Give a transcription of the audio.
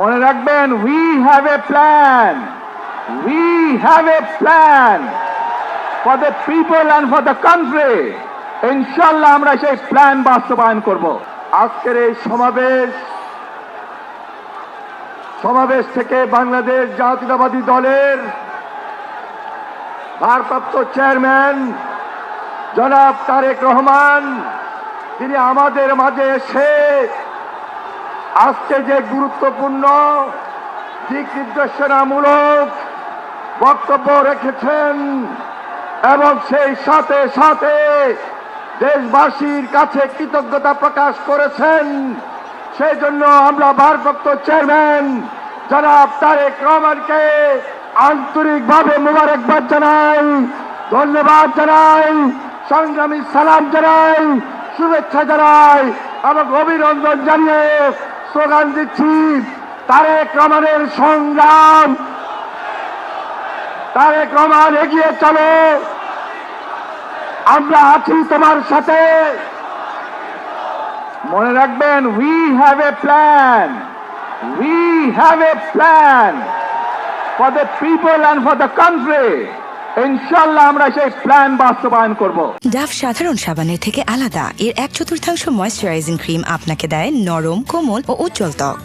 মনে রাখবেন, we have a plan. We have a plan for the people and for the country. ইনশাআল্লাহ আমরা সেই প্ল্যান বাস্তবায়ন করব। আজকের এই সমাবেশ থেকে বাংলাদেশ জাতীয়তাবাদী দলের ভারপ্রাপ্ত চেয়ারম্যান জনাব তারেক রহমান, তিনি আমাদের মাঝে এসে আজকে যে গুরুত্বপূর্ণ দিক নির্দেশনামূলক বক্তব্য রেখেছেন এবং সেই সাথে সাথে দেশবাসীর কাছে কৃতজ্ঞতা প্রকাশ করেছেন, সেই জন্য আমরা ভারপ্রাপ্ত চেয়ারম্যান জনাব তারেক রহমানকে আন্তরিকভাবে মোবারকবাদ জানাই, ধন্যবাদ জানাই, সংগ্রামী সালাম জানাই, শুভেচ্ছা জানাই এবং অভিনন্দন জানিয়ে স্লোগান দিচ্ছি, তারেক রহমানের সংগ্রাম, তারেক রহমান এগিয়ে চলো, আমরা আছি তোমার সাথে। মনে রাখবেন, we have a plan. We have a plan for the people and for the country. ইনশাআল্লাহ আমরা সেই প্ল্যান বাস্তবায়ন করব। ডাভ সাধারণ সাবানের থেকে আলাদা। এর 1/4 ময়েশ্চারাইজিং ক্রিম আপনাকে দেয় নরম, কোমল ও উজ্জ্বল ত্বক।